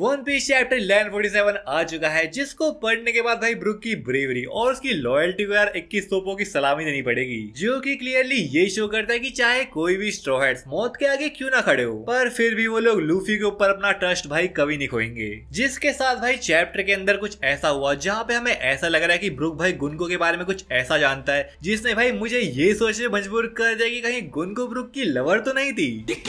One piece chapter 1147 आ चुका है, जिसको पढ़ने के बाद भाई ब्रुक की ब्रेवरी और उसकी लॉयल्टी को यार 21 तोपों की सलामी देनी पड़ेगी, जो कि क्लियरली ये शो करता है कि चाहे कोई भी स्ट्रॉ हैट्स मौत के आगे क्यों ना खड़े हो, पर फिर भी वो लोग लूफी के ऊपर अपना ट्रस्ट भाई कभी नहीं खोएंगे। जिसके साथ भाई चैप्टर के अंदर कुछ ऐसा हुआ जहाँ पे हमें ऐसा लग रहा है कि ब्रुक भाई गुनको के बारे में कुछ ऐसा जानता है जिसने भाई मुझे ये सोचने मजबूर कर दिया कि कहीं गुनको ब्रुक की लवर तो नहीं थी।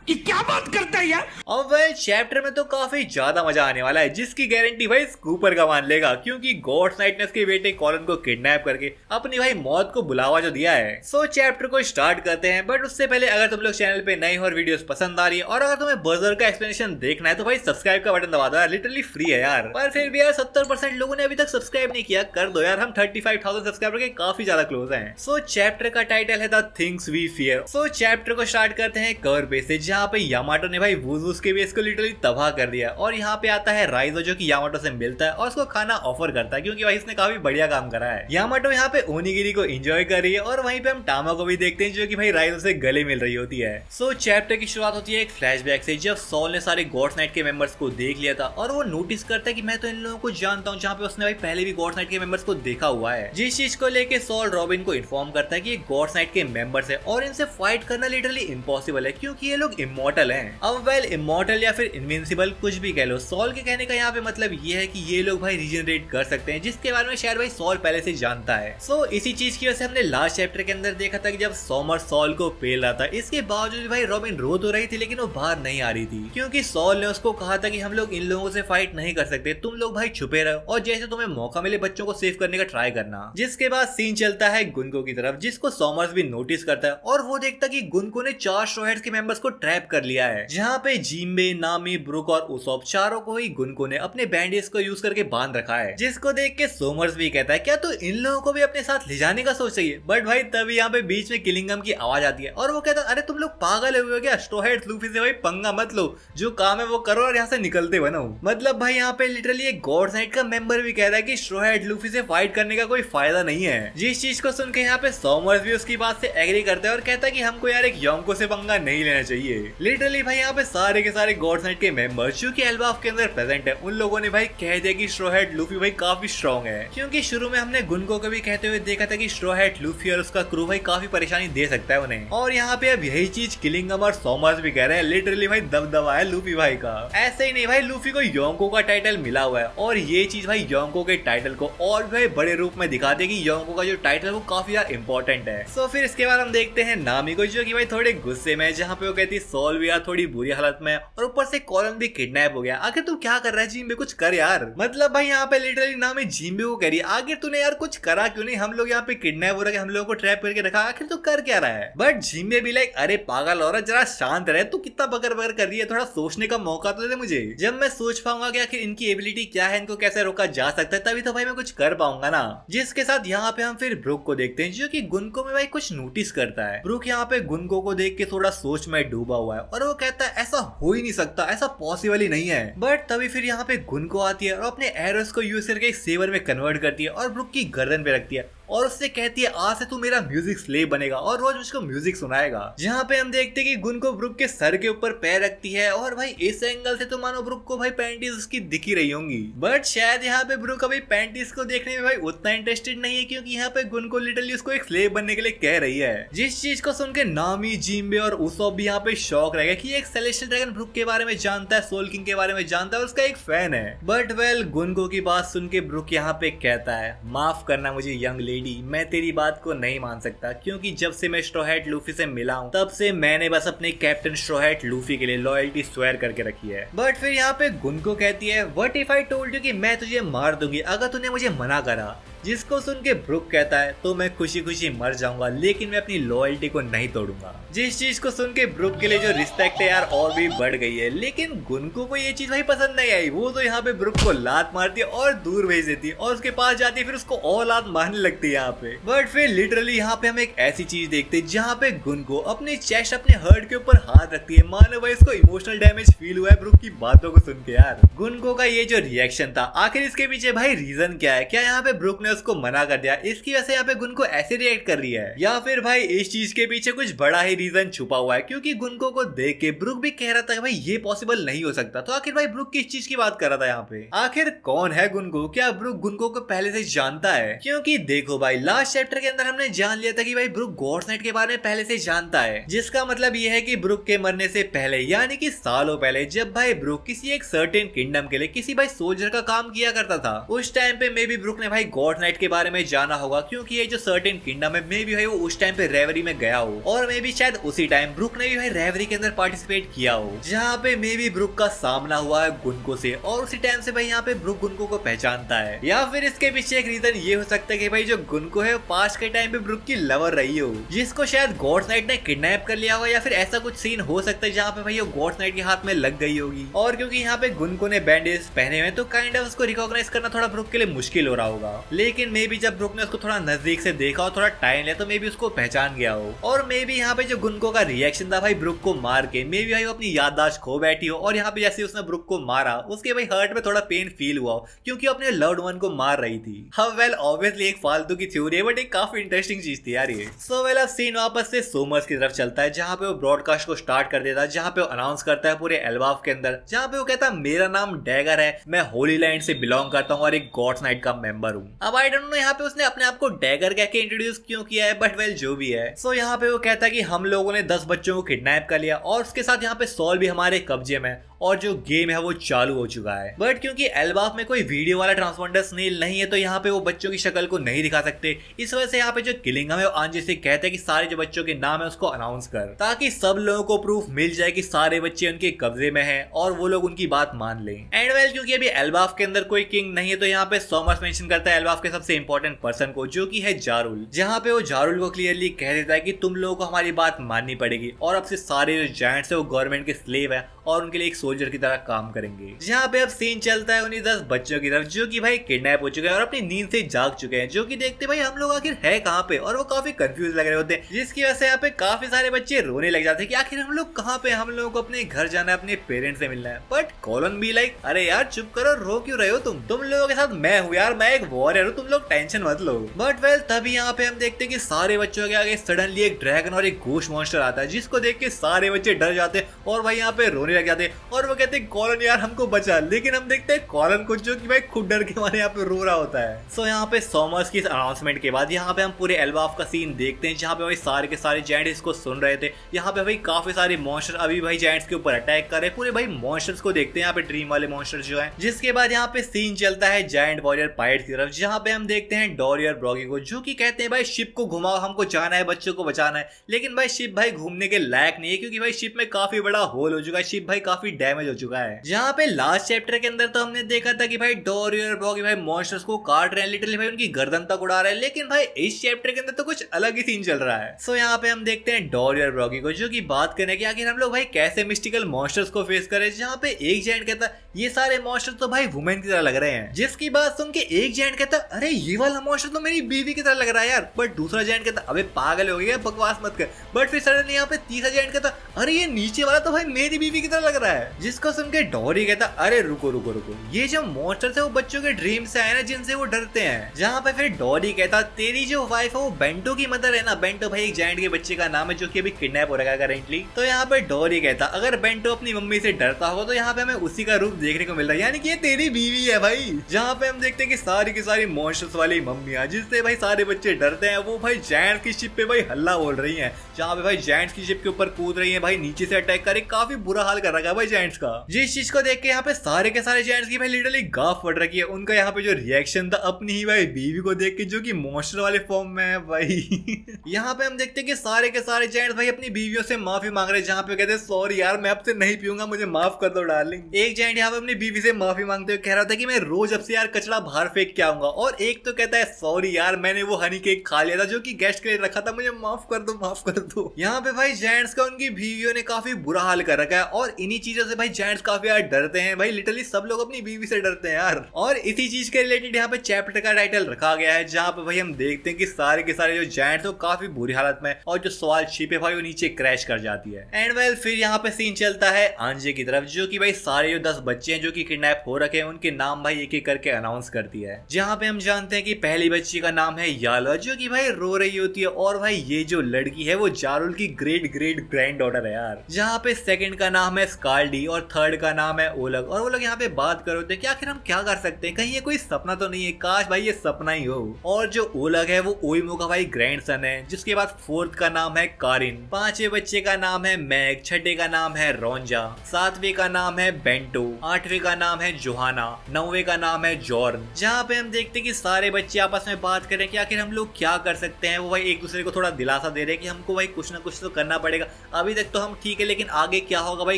क्या बात करता है यार। अब वेल चैप्टर में तो काफी ज्यादा मजा आने वाला है, जिसकी गारंटी भाई स्कूपर का मान लेगा, क्योंकि गॉड्स नाइट ने उसके बेटे कॉलन को किडनैप करके अपनी भाई मौत को बुलावा जो दिया है। सो चैप्टर को स्टार्ट करते हैं, बट उससे पहले अगर तुम लोग चैनल पे नए हो और वीडियोस पसंद आ रही है और अगर तुम्हें बर्जर का एक्सप्लेनेशन देखना है तो भाई सब्सक्राइब का बटन दबा दो यार, लिटरली फ्री है यार। पर फिर भी यार 70% लोगों ने अभी तक सब्सक्राइब नहीं किया, कर दो यार, हम 35,000 सब्सक्राइबर के काफी ज्यादा क्लोज हैं। सो चैप्टर का टाइटल है the things we fear. So chapter को स्टार्ट करते हैं कवर पे से, जहाँ पे यामाटो ने भाई वुजुस के बेस को लिटरली तबाह कर दिया और यहाँ पे आता है राइजो जो कि यामाटो से मिलता है और उसको खाना ऑफर करता है, क्योंकि भाई इसने काफी बढ़िया काम करा है। यामाटो यहाँ पे ओनिगिरी को एंजॉय कर रही है और वहीं पे हम टामा को भी देखते हैं जो कि भाई राइजो से गले मिल रही होती है। सो चैप्टर की शुरुआत होती है एक फ्लैशबैक से, जब सॉल ने सारे गॉड्स नाइट के मेंबर्स को देख लिया था और वो नोटिस करता है कि मैं तो इन लोगों को जानता हूँ, जहाँ पे उसने भाई पहले भी गॉड्स नाइट के मेंबर्स को देखा हुआ है। जिस चीज को लेके सॉल रॉबिन को इन्फॉर्म करता है कि ये गॉड्स नाइट के मेंबर्स है और इनसे फाइट करना लिटरली इम्पॉसिबल है, क्योंकि ये लोग इमॉर्टल हैं। अब वेल इमॉर्टल या फिर इनविंसिबल कुछ भी कह लो, सॉल के कहने का यहाँ पे मतलब ये है कि ये लोग भाई रीजनरेट कर सकते हैं, जिसके बारे में शायद भाई सॉल पहले से जानता है। सो इसी चीज की वजह से हमने लास्ट चैप्टर के अंदर देखा था कि जब सोमर सॉल को पेल रहा था, इसके बावजूद भाई रॉबिन रो तो रही थी लेकिन वो बाहर नहीं आ रही थी, क्योंकि सॉल ने उसको कहा था कि हम लोग इन लोगों से फाइट नहीं कर सकते, तुम लोग भाई छुपे रहो और जैसे तुम्हें मौका मिले बच्चों को सेव करने का ट्राई करना। जिसके बाद सीन चलता है गुनको की तरफ, जिसको सोमर्स भी नोटिस करता है और वो देखता कि गुनको ने 4 स्ट्रॉ हैट्स के मेंबर्स को ट्रैप कर लिया है, जहाँ पे जिम्बे, नामी, ब्रुक और उसॉप चारों को ही गुनको ने अपने बैंडेज को यूज करके बांध रखा है। जिसको देख के सोमर्स भी कहता है क्या तो इन लोगों को भी अपने साथ ले जाने का सोच रही है, बट भाई तभी यहाँ पे बीच में किलिंगम की आवाज आती है और वो कहता है अरे तुम लोग पागल हो क्या, स्ट्रॉ हैट्स लूफी से भाई पंगा मत लो, जो काम है वो करो और यहाँ से निकलते बनो। मतलब भाई यहाँ पे लिटरली एक गॉड्स नाइट का मेंबर भी कह रहा है कि स्ट्रॉ हैट लूफी से फाइट करने का कोई फायदा नहीं है। जिस चीज को सुन के यहाँ पे सोमर्स भी उसकी बात से एग्री करता है और कहता है कि हमको यार एक योंको से पंगा नहीं लेना चाहिए। लिटरली भाई यहाँ पे सारे के सारे गॉड्स नाइट के मेंबर्स जो कि एल्बाफ के अंदर प्रेजेंट है, उन लोगों ने भाई कह दिया कि स्ट्रॉ हैट लूफी भाई काफी स्ट्रॉन्ग है, क्योंकि शुरू में हमने गुनको को भी कहते हुए देखा था कि स्ट्रॉ हैट लूफी और उसका क्रू भाई काफी परेशानी दे सकता है उन्हें, और यहाँ पे अब यही चीज किलिंगम और सोमर्स भी कह रहे हैं। लिटरली भाई दबदबा है लूफी भाई का। ऐसे ही नहीं भाई, लूफी को योंको का टाइटल मिला हुआ है और ये चीज भाई योंको के टाइटल को और भाई बड़े रूप में दिखाते हैं कि योंको का जो टाइटल है वो काफी ज्यादा इंपॉर्टेंट है। सो फिर इसके बाद हम देखते हैं नामी को, जो कि भाई थोड़े गुस्से में, जहाँ पे वो कहती है सॉल भी यार थोड़ी बुरी हालत में और ऊपर से कॉलन भी किडनैप हो गया, आखिर तू क्या कर रहा है जिम्बे, कुछ कर यार। मतलब भाई यहाँ पे लिटरली नामी जिम्बे को कह रही है आखिर तूने यार कुछ करा क्यों नहीं, हम लोग यहाँ पे किडनैप हो रहे, हम लोगों को ट्रैप करके रखा, आखिर तू कर क्या रहा है। बट जिम्बे भी लाइक अरे पागल औरत जरा शांत रहे, तू कितना बकर बकर कर रही है, थोड़ा सोचने का मौका तो दे मुझे, जब मैं सोच पाऊंगा कि आखिर इनकी एबिलिटी क्या है, इनको कैसे रोका जा सकता है, तभी तो भाई मैं कुछ कर पाऊंगा ना। जिसके साथ यहाँ पे हम फिर ब्रुक को देखते हैं जो कि गुनको में भाई कुछ नोटिस करता है। ब्रुक यहाँ पे गुनको को देख के थोड़ा सोच में डूबा हुआ है और वो कहता है ऐसा हो ही नहीं सकता, ऐसा पॉसिबल ही नहीं है। बट तभी फिर यहाँ पे गुनको आती है और अपने एरोस को यूज करके एक सेवर में कन्वर्ट करती है और ब्रुक की गर्दन पे रखती है और उससे कहती है आज से तू मेरा म्यूजिक स्लेव बनेगा और रोज मुझको म्यूजिक सुनाएगा। जहाँ पे हम देखते हैं कि गुनको ब्रुक के सर के ऊपर पैर रखती है और भाई इस एंगल से तो मानो ब्रुक को भाई पैंटीज उसकी दिखी रही होंगी, बट शायद यहाँ पे ब्रुक अभी पैंटीज को देखने में भाई उतना इंटरेस्टेड नहीं है, क्योंकि यहाँ पे गुनको लिटरली उसको एक स्लेव बनने के लिए कह रही है। जिस चीज को सुन के नामी, जिम्बे और उसॉप भी यहाँ पे शौक रहेगा कि एक सेलेस्टियल ड्रैगन ब्रुक के बारे में जानता है, सोल किंग के बारे में जानता है और उसका एक फैन है। बट वेल गुनको की बात सुन के ब्रुक यहाँ पे कहता है माफ करना मुझे यंग लेडी, मैं तेरी बात को नहीं मान सकता, क्योंकि जब से मैं स्ट्रॉ हैट लूफी से मिला हूँ तब से मैंने बस अपने कैप्टन स्ट्रॉ हैट लूफी के लिए लॉयल्टी स्वेयर करके रखी है। बट फिर यहाँ पे गुनको कहती है what if I told you कि मैं तुझे मार दूंगी अगर तूने मुझे मना करा। जिसको सुन के ब्रुक कहता है तो मैं खुशी खुशी मर जाऊंगा लेकिन मैं अपनी लॉयल्टी को नहीं तोड़ूंगा। जिस चीज को सुन के ब्रुक के लिए जो रिस्पेक्ट है यार और भी बढ़ गई है, लेकिन गुनको को ये चीज भाई पसंद नहीं आई। वो तो यहाँ पे ब्रुक को लात मारती है और दूर भेज देती है और उसके पास जाती है, फिर उसको और लात मारने लगती है यहाँ पे। बट फिर लिटरली यहाँ पे हम एक ऐसी चीज देखते हैं जहाँ पे गुनको अपनी चेस्ट अपने हर्ट के ऊपर हाथ रखती है, मानो भाई इसको इमोशनल डैमेज फील हुआ है ब्रुक की बातों को सुन के। यार गुनको का ये जो रिएक्शन था, आखिर इसके पीछे भाई रीजन क्या है? क्या यहाँ पे ब्रुक ने उसको मना कर दिया, इसकी वजह से यहाँ पे गुनको ऐसे रिएक्ट कर रही है, या फिर भाई इस चीज के पीछे कुछ बड़ा ही रीजन छुपा हुआ है, क्योंकि गुनको को देख के ब्रुक भी कह रहा था कि भाई ये पॉसिबल नहीं हो सकता। तो आखिर भाई ब्रुक किस चीज की बात कर रहा था यहाँ पे? आखिर कौन है गुनको? क्या ब्रुक गुनको को पहले से जानता है? क्योंकि देखो भाई लास्ट चैप्टर के अंदर हमने जान लिया था कि भाई ब्रुक गॉड्स नाइट के बारे में पहले से जानता है, जिसका मतलब ये है कि ब्रुक के मरने से पहले यानी कि सालों पहले जब भाई ब्रुक किसी एक सर्टेन किंगडम के लिए किसी भाई सोल्जर का काम किया करता था, उस टाइम पे मे बी ब्रुक ने भाई गॉड्स नाइट के बारे में जाना होगा, क्योंकि ये जो सर्टेन किंगडम है मे बी भाई वो उस टाइम पे रेवरी में गया हो, और मे बी शायद उसी टाइम ब्रुक ने भी भाई रेवरी के अंदर पार्टिसिपेट किया हो, जहाँ पे मे बी ब्रुक का सामना हुआ है गुनको से, और उसी टाइम से भाई यहाँ पे ब्रुक गुनको को पहचानता है। या फिर इसके पीछे एक रीजन ये हो सकता है कि भाई जो गुनको है पास्ट के टाइम पे ब्रुक की लवर रही हो, जिसको शायद गॉड्स नाइट ने किडनैप कर लिया होगा, या फिर ऐसा कुछ सीन हो सकता है जहाँ पे भाई वो गॉड्स नाइट के हाथ में लग गई होगी। और क्योंकि यहाँ पे गुनको ने बैंडेज पहने हुए तो काइंड ऑफ उसको रिकॉग्नाइज करना थोड़ा ब्रुक के लिए मुश्किल हो रहा होगा, लेकिन मे बी जब ब्रुक ने उसको थोड़ा नजदीक से देखा और थोड़ा टाइम लिया तो मे बी उसको पहचान गया हो। और मे बी यहाँ पे जो गुनको का रिएक्शन था भाई ब्रुक को मार के, मे बी भाई वो अपनी याददाश्त खो बैठी हो, और यहाँ पे जैसे उसने ब्रुक को मारा उसके भाई हर्ट में थोड़ा पेन फील हुआ हो, क्योंकि अपने लव्ड वन को मार रही थी। हाँ वेल ऑब्वियसली एक फालतू की थ्योरी है, बट एक काफी इंटरेस्टिंग चीज थी यार ये। सो वेल अब सीन वापस से सोमर्स की तरफ चलता है, जहाँ पे वो ब्रॉडकास्ट को स्टार्ट कर देता है, जहाँ पे वो अनाउंस करता है पूरे एल्बाफ के अंदर, जहाँ पे वो कहता है मेरा नाम डैगर है, मैं होली लैंड से बिलोंग करता हूँ और एक गॉड्स नाइट का मेंबर हूँ। अब आई डोंट नो यहाँ पे उसने अपने आप को डैगर कह के इंट्रोड्यूस क्यों किया है, बट वेल जो भी है। सो यहाँ पे वो कहता है कि हम लोगों ने 10 बच्चों को किडनैप कर लिया, और उसके साथ यहाँ पे सॉल भी हमारे कब्जे में, और जो गेम है वो चालू हो चुका है, बट क्योंकि एल्बाफ में कोई वीडियो वाला ट्रांसपोंडर स्नेल नहीं है तो यहाँ पे वो बच्चों की शक्ल को नहीं दिखा सकते। इस वजह से यहाँ पे जो किलिंगहम है वो आंजे से कहते हैं कि सारे जो बच्चों के नाम है उसको अनाउंस कर, ताकि सब लोगों को प्रूफ मिल जाए कि सारे बच्चे उनके कब्जे में हैं और वो लोग उनकी बात मान लें। एंड वेल क्योंकि अभी एल्बाफ के अंदर कोई किंग नहीं है तो यहाँ पे सोमर्स मेंशन करता है एल्बाफ के सबसे इंपॉर्टेंट पर्सन को, जो कि है जारुल, जहाँ पे वो जारुल को क्लियरली कह देता है कि तुम लोगों को हमारी बात माननी पड़ेगी, और अब से सारे जो जायंट्स है वो गवर्नमेंट के स्लेव है और उनके लिए एक सोल्जर की तरह काम करेंगे। जहाँ पे अब सीन चलता है उन्हीं 10 बच्चों की तरफ, जो कि भाई किडनैप हो चुके हैं और अपनी नींद से जाग चुके हैं, जो कि देखते भाई हम लोग आखिर है कहाँ पे, और वो काफी कंफ्यूज लग रहे होते हैं, जिसकी वजह से यहाँ पे काफी सारे बच्चे रोने लग जाते हैं कि आखिर हम लोग कहाँ पे, हम लोगों को अपने घर जाना है, अपने पेरेंट्स से मिलना है। बट कॉलन भी लाइक अरे यार चुप करो, रो क्यों रहे हो तुम लोगों के साथ मैं हूँ यार, मैं एक वॉरियर हूँ, तुम लोग टेंशन मत लो। बट वेल तभी यहाँ पे हम देखते हैं कि सारे बच्चों के आगे सडनली एक ड्रैगन और एक घोस्ट मॉन्स्टर आता है, जिसको देख के सारे बच्चे डर जाते हैं और भाई यहाँ पे रोने लग जाते हैं, और वो कहते हैं कॉलन यार हमको बचा, लेकिन हम देखते हैं कॉलन को जो कि भाई खुद डर के हमारे यहाँ पे रो रहा होता है। सो यहाँ पे सोमर्स की अनाउंसमेंट के बाद यहाँ पे हम पूरे एल्बाफ का सीन देखते हैं, जहाँ पे भाई सारे के सारे जायंट्स इसको सुन रहे थे। यहाँ पे भाई काफी सारे मॉन्स्टर अभी भाई जायंट्स के ऊपर अटैक कर रहे हैं, पूरे भाई मॉन्स्टर्स को देखते हैं यहाँ पे ड्रीम वाले मॉन्स्टर्स जो है। जिसके बाद यहाँ पे सीन चलता है जायंट वॉरियर पायरेट्स की तरफ, जहाँ पे हम देखते हैं डोरियर ब्रॉगी को, जो कि कहते हैं भाई शिप को घुमाओ, हमको जाना है, बच्चों को बचाना है, लेकिन भाई शिप भाई घूमने के लायक नहीं है, क्योंकि भाई शिप में काफी बड़ा होल हो चुका है, शिप भाई काफी डैमेज हो चुका है। जहाँ पे लास्ट चैप्टर के अंदर तो हमने देखा था कि भाई डोरियर ब्रॉगी भाई मॉन्स्टर्स को काट रहे हैं, लिटरली भाई उनकी गर्दन तक उड़ा रहे हैं, लेकिन भाई इस चैप्टर के अंदर तो कुछ अलग ही सीन चल रहा है। सो यहाँ पे हम देखते हैं डोरियर ब्रॉगी को, जो कि बात करने की आखिर हम लोग भाई कैसे मिस्टिकल मॉन्स्टर्स को फेस करें, जहाँ पे एक जायंट कहता है ये सारे मॉन्स्टर तो भाई वुमेन की तरह लग रहे हैं, जिसकी बात सुन के एक जायंट कहता है अरे ये वाला मॉन्स्टर तो मेरी बीवी की तरह लग रहा है यार, बट दूसरा जायंट कहता अबे पागल हो गया, बकवास मत कर। बट फिर सडनली यहाँ पे तीसरा जायंट कहता अरे ये नीचे वाला तो भाई मेरी बीवी की तरह लग रहा है, जिसको सुन के डोरी कहता अरे रुको रुको रुको, ये जो मॉन्स्टर थे वो बच्चों के ड्रीम से आए ना, जिनसे वो डरते हैं। जहाँ पे फिर डोरी कहता तेरी जो वाइफ है वो बेंटो की मदर है ना, बेंटो भाई एक जायंट के बच्चे का नाम है जो कि अभी किडनैप हो रखा है करेंटली। तो यहाँ पे डोरी कहता अगर बेंटो अपनी मम्मी से डरता होगा तो यहाँ पे हमें उसी का रूप देखने को मिल रहा है, यानी कि ये तेरी बीवी है भाई। जहाँ पे हम देखते हैं कि सारी की सारी मॉन्स्टर्स वाली मम्मियां जिससे भाई सारे बच्चे डरते हैं, वो भाई जायंट की शिप पे भाई हल्ला बोल रही हैं, जहाँ पे भाई जायंट्स की शिप के ऊपर कूद रही है, भाई नीचे से अटैक करे, काफी बुरा हाल कर रखा है भाई जायंट्स का। जिस चीज को देख के यहाँ पे सारे के सारे जायंट्स की भाई लिटरली गाफ पड़ रखी है। उनका यहाँ पे जो रिएक्शन था अपनी ही भाई बीवी को देख के, जो कि मॉन्स्टर वाले फॉर्म में है भाई। यहाँ पे हम देखते हैं कि सारे के सारे जायंट्स भाई अपनी बीवियों से माफी मांग रहे हैं, जहाँ पे कहते हैं सॉरी यार मैं अब से नहीं पीऊंगा, मुझे माफ कर दो डार्लिंग। एक जायंट यहाँ पे अपनी बीवी से माफी मांगते हुए कह रहा था कि मैं रोज अब से यार कचरा बाहर फेंक के आऊंगा, और एक तो कहता है सॉरी यार मैंने वो हनी केक खा लिया था जो कि गेस्ट के लिए रखा था, मुझे माफ कर दो माफ कर दो। यहाँ पे भाई जायंट्स का उनकी बीवियों ने काफी बुरा हाल कर रखा है, और और इन्हीं चीजों से भाई जायंट्स काफी यार डरते हैं भाई, लिटरली सब लोग अपनी बीवी से डरते हैं यार। और इसी चीज के रिलेटेड यहाँ पे चैप्टर का टाइटल रखा गया है, जहाँ पे भाई हम देखते हैं कि सारे के सारे जो जायंट्स वो काफी बुरी हालत में, और जो सवाल शिप है भाई वो नीचे क्रैश कर जाती है। एंड वेल फिर यहाँ पे सीन चलता है आंजे की तरफ, जो कि भाई सारे जो 10 बच्चे हैं जो कि किडनैप हो रखे हैं उनके नाम भाई एक एक करके अनाउंस करती है। जहाँ पे हम जानते हैं कि पहली बच्ची का नाम है याला, जो कि भाई रो रही होती है, और भाई ये जो लड़की है वो जारुल की ग्रेट ग्रेट ग्रैंड डॉटर है यार। जहाँ पे सेकंड का नाम है स्काल्डी और थर्ड का नाम है ओलग, और वो लोग यहाँ पे बात कर रहे थे कि आखिर हम क्या कर सकते हैं, कहीं ये कोई सपना तो नहीं है, काश भाई ये सपना ही हो। और जो ओलग है वो ओइमो का भाई ग्रैंडसन है। जिसके बाद फोर्थ का नाम है कारिन, पांचवें बच्चे का नाम है मैग, छठे का नाम है रोंजा, सातवें का नाम है बेंटो, आठवें का नाम है जोहाना, नौवे का नाम है जॉर्न। जहाँ पे हम देखते हैं कि सारे बच्चे आपस में बात करें कि आखिर हम लोग क्या कर सकते हैं। वो भाई एक दूसरे को थोड़ा दिलासा दे रहे हैं कि हमको भाई कुछ ना कुछ तो करना पड़ेगा, अभी तक तो हम ठीक है लेकिन आगे क्या होगा भाई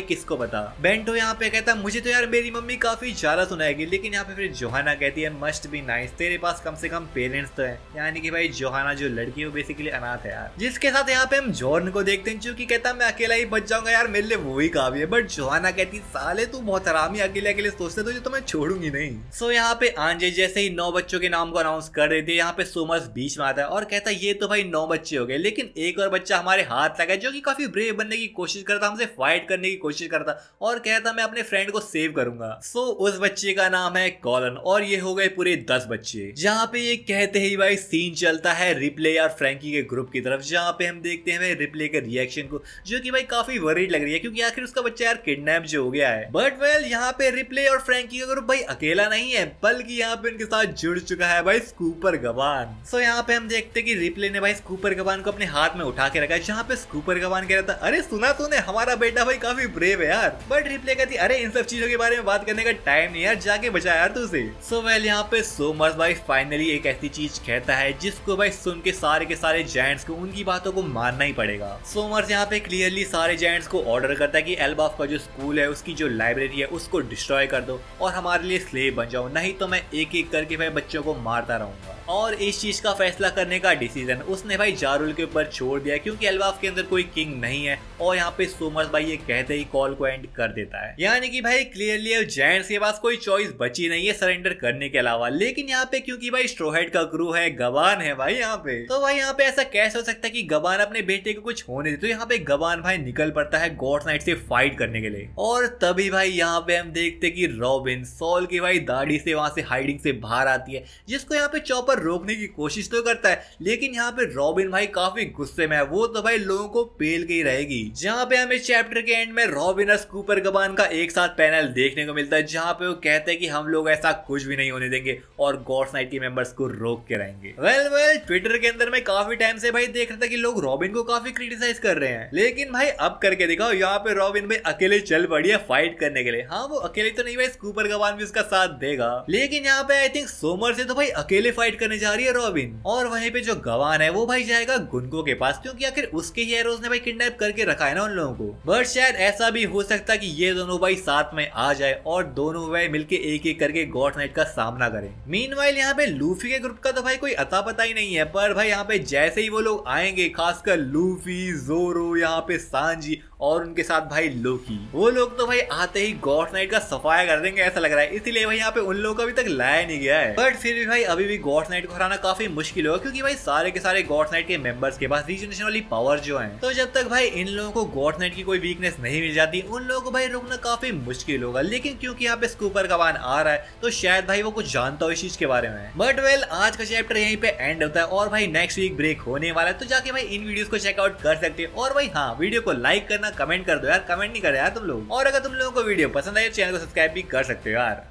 किसको पता। बेंटो यहाँ पे कहता है मुझे तो यार मेरी मम्मी काफी ज्यादा सुनाएगी, लेकिन यहाँ पे फिर जोहाना कहती है मस्ट बी नाइस, तेरे पास कम से कम पेरेंट्स तो है। यानी कि भाई जोहाना जो लड़की है वो बेसिकली अनाथ है यार। जिसके साथ यहाँ पे हम जॉर्न को देखते हैं, जो कि कहता मैं अकेला ही बच जाऊंगा यार, मेरे लिए वो ही काफी है। बट जोहाना कहती साले तू बहुत हरामी, अकेले अकेले सोचते तुझे तो मैं छोड़ूंगी नहीं। सो यहाँ पे आंजे जैसे ही 9 बच्चों के नाम को अनाउंस कर देते हैं, यहाँ पे सोमर्स बीच में आता है और कहता है ये तो भाई 9 बच्चे हो गए, लेकिन एक और बच्चा हमारे हाथ लगा जो कि काफी ब्रेव बनने की कोशिश करता, हमसे फाइट करने की कोशिश करता और कहता मैं अपने फ्रेंड को सेव करूंगा। सो उस बच्चे का नाम है कॉलन, और ये हो गए पूरे 10 बच्चे। जहाँ पे ये कहते ही भाई सीन चलता है रिप्ले और फ्रैंकी के ग्रुप की तरफ, जहाँ पे हम देखते हैं भाई रिप्ले के रिएक्शन को, जो कि भाई काफी वरीड लग रही है क्योंकि आखिर उसका बच्चा यार किडनैप जो हो गया है। बट वेल यहाँ पे रिप्ले और फ्रैंकी का ग्रुप भाई अकेला नहीं है, बल्कि यहाँ पे उनके साथ जुड़ चुका है भाई स्कूपर गवान। सो यहाँ पे हम देखते हैं कि रिप्ले ने भाई स्कूपर गवान को अपने हाथ में उठा के रखा है, जहाँ पे स्कूपर गवान कह रहा था अरे सुना तूने हमारा बेटा भाई काफी ब्रेव है यार। बट रिप्ले कहती अरे इन सब चीजों के बारे में बात करने का टाइम नहीं यार, जाके बचा यार तू उसे। सो वेल यहाँ पे सोमर्स भाई फाइनली एक ऐसी चीज कहता है जिसको भाई सुन के सारे जायंट्स को उनकी बातों को मानना ही पड़ेगा। सोमर्स यहाँ पे क्लियरली सारे जायंट्स को ऑर्डर करता है कि एल्बाफ का जो स्कूल है उसकी जो लाइब्रेरी है उसको डिस्ट्रॉय कर दो और हमारे लिए स्लेव बन जाओ, नहीं तो मैं एक एक करके भाई बच्चों को मारता रहूंगा। और इस चीज का फैसला करने का डिसीजन उसने भाई जारुल के ऊपर छोड़ दिया क्योंकि एल्बाफ के अंदर कोई किंग नहीं है। और यहाँ पे सोमर्स भाई ये कहते ही कॉल को एंड कर देता है, यानी कि भाई क्लियरली अब जायंट्स के पास कोई चॉइस बची नहीं है सरेंडर करने के अलावा। लेकिन यहाँ पे क्योंकि भाई स्ट्रॉ हेड का क्रू है, गवान है भाई यहाँ पे, तो भाई यहाँ पे ऐसा कैसे हो सकता है कि गवान अपने बेटे को कुछ होने दे। तो यहाँ पे गवान भाई निकल पड़ता है गॉड्स नाइट से फाइट करने के लिए। और तभी भाई यहाँ पे हम देखते कि रॉबिन सॉल की भाई दाढ़ी से वहां से हाइडिंग से बाहर आती है, जिसको यहाँ पे चॉपर रोकने की कोशिश तो करता है, लेकिन यहाँ पे रॉबिन भाई काफी गुस्से में है, वो तो भाई लोगों को पेल के ही रहेगी। जहाँ पे हमें चैप्टर के एंड में रॉबिन और स्कूपर गवान का एक साथ पैनल देखने को मिलता है, जहाँ पे वो कहते हैं कि हम लोग ऐसा कुछ भी नहीं होने देंगे और गॉड्स नाइट के मेंबर्स को रोक के रहेंगे। वेल ट्विटर के अंदर मैं काफी टाइम से भाई देख रहा था कि लोग रॉबिन को काफी क्रिटिसाइज कर रहे हैं, लेकिन भाई अब करके दिखाओ, यहाँ पे रॉबिन भाई अकेले चल पड़ी है फाइट करने के लिए। हाँ वो अकेले तो नहीं भाई, स्कूपर गवान भी उसका साथ देगा, लेकिन यहाँ पे आई थिंक सोमर से तो भाई अकेले फाइट करने जा रही है रॉबिन। और वहीं पे जो गवान है वो भाई जाएगा गुनको के पास, क्योंकि आखिर उसके ही एरोज ने भाई किडनैप करके रखा है ना उन लोगों को। बट शायद ऐसा भी हो सकता है कि ये दोनों भाई साथ में आ जाए और दोनों भाई मिलके एक एक करके गॉड्स नाइट का सामना करें। मीनवाइल यहाँ पे लूफी के ग्रुप का तो भाई कोई अता पता ही नहीं है, पर भाई यहाँ पे जैसे ही वो लोग आएंगे, खासकर लूफी, जोरो, यहाँ पे सांजी और उनके साथ भाई लोकी, वो लोग तो भाई आते ही गॉड्स नाइट का सफाया कर देंगे ऐसा लग रहा है। इसीलिए भाई यहाँ पे उन लोगों को अभी तक लाया नहीं गया है। बट फिर भी भाई अभी भी गॉड्स नाइट को हराना काफी मुश्किल होगा, क्योंकि भाई सारे के सारे गॉड्स नाइट के मेंबर्स के पास रीजनरेशन वाली पावर जो है, तो जब तक भाई इन लोगों को गॉड्स नाइट की कोई वीकनेस नहीं मिल जाती, उन लोगों को भाई रोकना काफी मुश्किल होगा। लेकिन क्योंकि यहाँ पे स्कूपर गवान आ रहा है, तो शायद भाई वो कुछ जानता हो इस चीज के बारे में। बट वेल आज का चैप्टर यहीं पे एंड होता है और भाई नेक्स्ट वीक ब्रेक होने वाला है, तो जाके भाई इन वीडियोस को चेकआउट कर सकते हो। और भाई हाँ, वीडियो को लाइक करना, कमेंट कर दो यार, कमेंट नहीं कर यार तुम लोग। और अगर तुम लोगों को वीडियो पसंद आए, चैनल को सब्सक्राइब भी कर सकते हो यार।